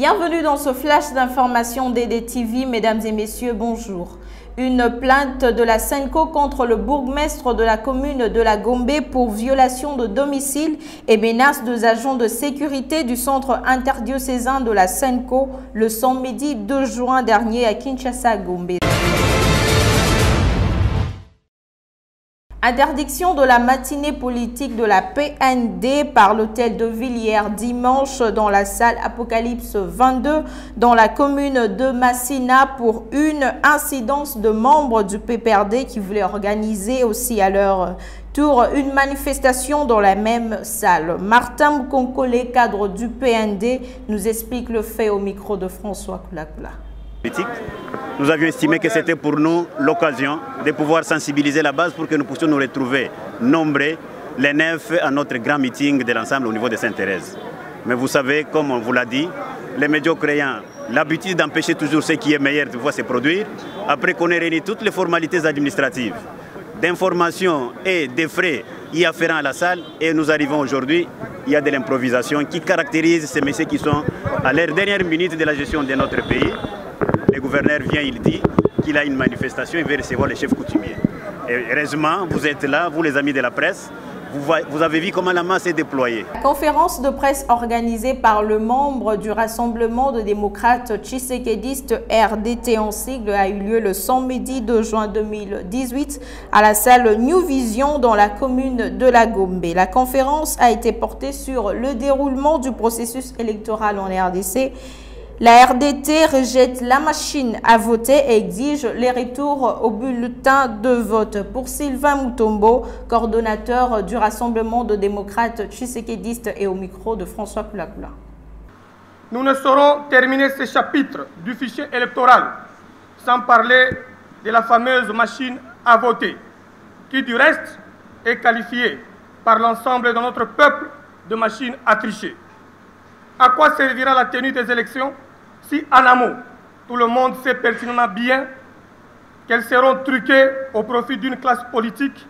Bienvenue dans ce flash d'information DDTV, mesdames et messieurs, bonjour. Une plainte de la SENCO contre le bourgmestre de la commune de la Gombe pour violation de domicile et menace des agents de sécurité du centre interdiocésain de la SENCO le samedi 2 juin dernier à Kinshasa, Gombe. Interdiction de la matinée politique de la PND par l'hôtel de ville hier dimanche dans la salle Apocalypse 22 dans la commune de Massina pour une incidence de membres du PPRD qui voulaient organiser aussi à leur tour une manifestation dans la même salle. Martin Mkonkole, cadre du PND, nous explique le fait au micro de François Koulakula. Nous avions estimé que c'était pour nous l'occasion de pouvoir sensibiliser la base pour que nous puissions nous retrouver nombreux les 9 à notre grand meeting de l'ensemble au niveau de Sainte-Thérèse. Mais vous savez, comme on vous l'a dit, les médiocres ayant l'habitude d'empêcher toujours ce qui est meilleur de pouvoir se produire, après qu'on ait réuni toutes les formalités administratives, d'information et des frais y afférents à la salle, et nous arrivons aujourd'hui, il y a de l'improvisation qui caractérise ces messieurs qui sont à leur dernière minute de la gestion de notre pays. Le gouverneur vient, il dit qu'il a une manifestation, il veut recevoir les chefs coutumiers. Et heureusement, vous êtes là, vous les amis de la presse, vous avez vu comment la masse est déployée. La conférence de presse organisée par le membre du Rassemblement de démocrates tshisekédistes RDT en sigle a eu lieu le samedi 2 juin 2018 à la salle New Vision dans la commune de la Gombe. La conférence a été portée sur le déroulement du processus électoral en RDC. La RDT rejette la machine à voter et exige les retours au bulletin de vote. Pour Sylvain Moutombo, coordonnateur du Rassemblement de démocrates tshisekédistes et au micro de François Koulakula. Nous ne saurons terminer ce chapitre du fichier électoral sans parler de la fameuse machine à voter, qui du reste est qualifiée par l'ensemble de notre peuple de machine à tricher. À quoi servira la tenue des élections si en amont, tout le monde sait pertinemment bien qu'elles seront truquées au profit d'une classe politique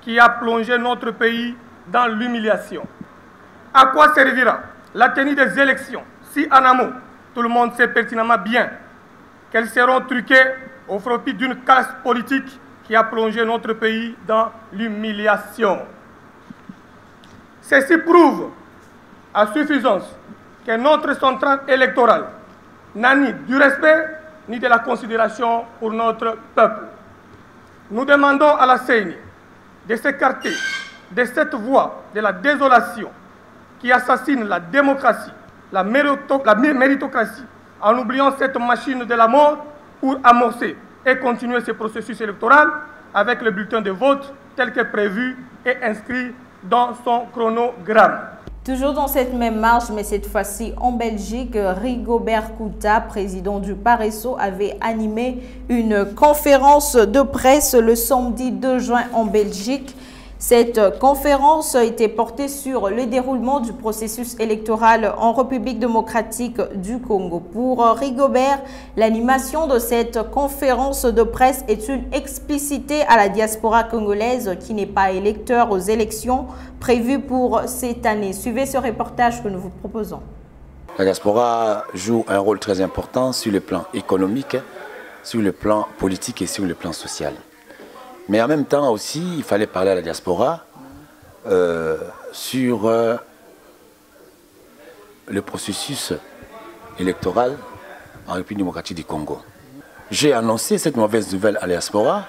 qui a plongé notre pays dans l'humiliation? À quoi servira la tenue des élections si en amont, tout le monde sait pertinemment bien qu'elles seront truquées au profit d'une classe politique qui a plongé notre pays dans l'humiliation? Ceci prouve à suffisance que notre centrale électorale n'a ni du respect ni de la considération pour notre peuple. Nous demandons à la CENI de s'écarter de cette voie de la désolation qui assassine la démocratie, la méritocratie, en oubliant cette machine de la mort pour amorcer et continuer ce processus électoral avec le bulletin de vote tel que prévu et inscrit dans son chronogramme. Toujours dans cette même marche, mais cette fois-ci en Belgique, Rigobert Kouta, président du PARESO, avait animé une conférence de presse le samedi 2 juin en Belgique. Cette conférence était portée sur le déroulement du processus électoral en République démocratique du Congo. Pour Rigobert, l'animation de cette conférence de presse est une explicité à la diaspora congolaise qui n'est pas électeur aux élections prévues pour cette année. Suivez ce reportage que nous vous proposons. La diaspora joue un rôle très important sur le plan économique, sur le plan politique et sur le plan social. Mais en même temps aussi, il fallait parler à la diaspora sur le processus électoral en République démocratique du Congo. J'ai annoncé cette mauvaise nouvelle à la diaspora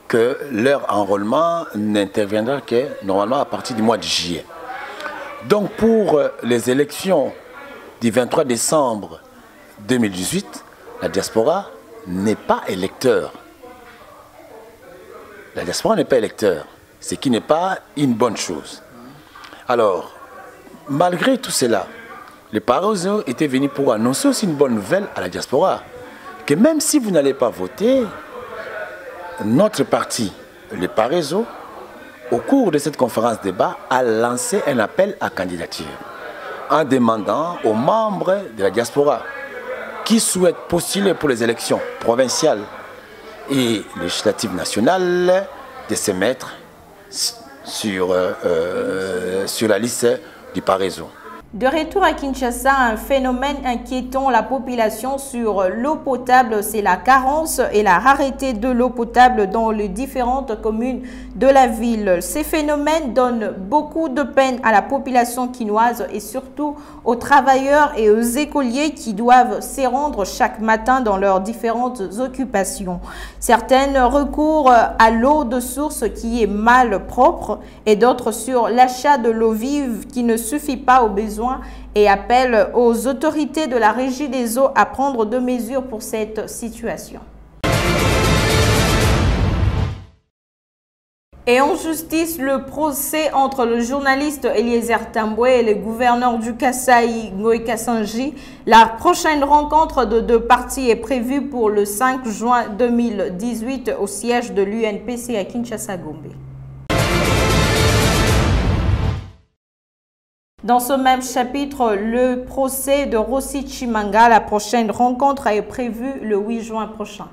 que leur enrôlement n'interviendra que normalement à partir du mois de juillet. Donc pour les élections du 23 décembre 2018, la diaspora n'est pas électeur. La diaspora n'est pas électeur, ce qui n'est pas une bonne chose. Alors, malgré tout cela, le PARESO était venu pour annoncer aussi une bonne nouvelle à la diaspora, que même si vous n'allez pas voter, notre parti, le PARESO, au cours de cette conférence débat, a lancé un appel à candidature en demandant aux membres de la diaspora qui souhaitent postuler pour les élections provinciales et législative nationale de se mettre sur la liste du PARESO. De retour à Kinshasa, un phénomène inquiétant la population sur l'eau potable, c'est la carence et la rareté de l'eau potable dans les différentes communes de la ville. Ces phénomènes donnent beaucoup de peine à la population quinoise et surtout aux travailleurs et aux écoliers qui doivent s'y rendre chaque matin dans leurs différentes occupations. Certaines recourent à l'eau de source qui est mal propre et d'autres sur l'achat de l'eau vive qui ne suffit pas aux besoins et appelle aux autorités de la Régie des eaux à prendre des mesures pour cette situation. Et en justice, le procès entre le journaliste Eliezer Tambwe et le gouverneur du Kasaï, Ngoï Kassanji. La prochaine rencontre de deux parties est prévue pour le 5 juin 2018 au siège de l'UNPC à Kinshasa-Gombe. Dans ce même chapitre, le procès de Rossi Chimanga, la prochaine rencontre est prévue le 8 juin prochain.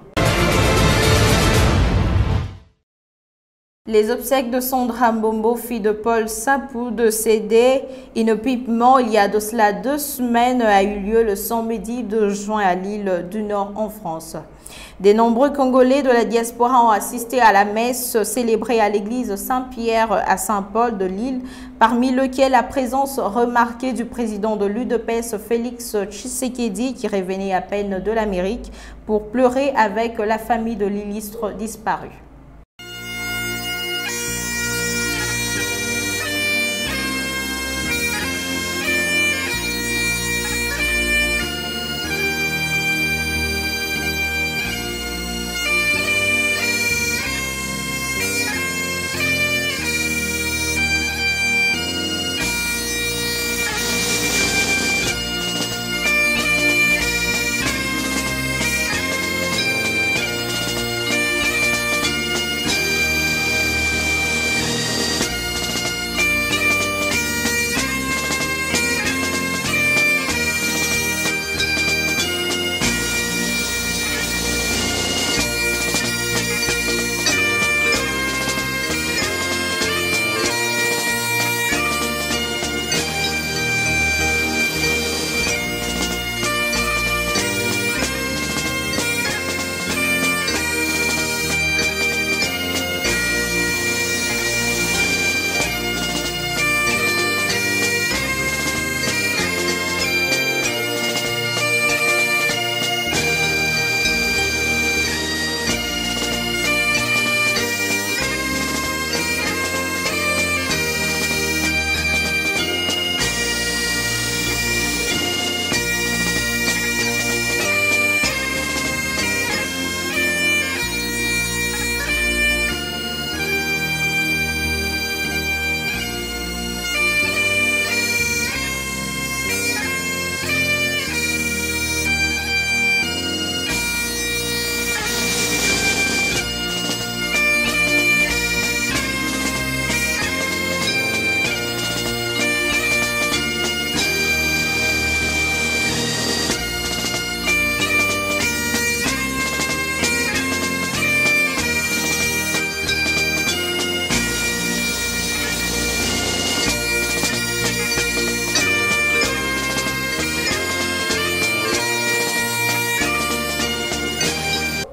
Les obsèques de Sandra Mbombo, fille de Paul Sapou, décédée inopiquement il y a de cela 2 semaines, a eu lieu le samedi 2 juin à l'île du Nord en France. De nombreux Congolais de la diaspora ont assisté à la messe célébrée à l'église Saint-Pierre à Saint-Paul de Lille, parmi lesquels la présence remarquée du président de l'UDPS Félix Tshisekedi qui revenait à peine de l'Amérique pour pleurer avec la famille de l'illustre disparu.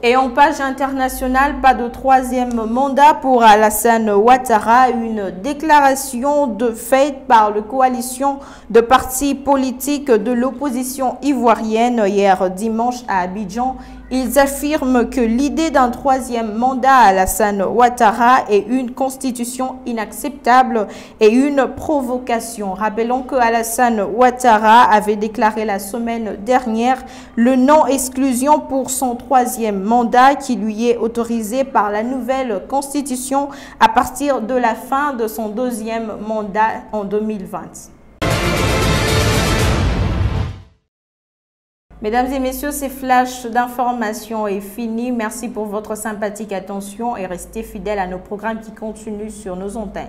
Et en page internationale, pas de 3e mandat pour Alassane Ouattara. Une déclaration faite par la coalition de partis politiques de l'opposition ivoirienne hier dimanche à Abidjan. Ils affirment que l'idée d'un 3e mandat à Alassane Ouattara est une constitution inacceptable et une provocation. Rappelons que Alassane Ouattara avait déclaré la semaine dernière le non-exclusion pour son 3e mandat qui lui est autorisé par la nouvelle constitution à partir de la fin de son 2e mandat en 2020. Mesdames et messieurs, ces flashs d'information est fini. Merci pour votre sympathique attention et restez fidèles à nos programmes qui continuent sur nos antennes.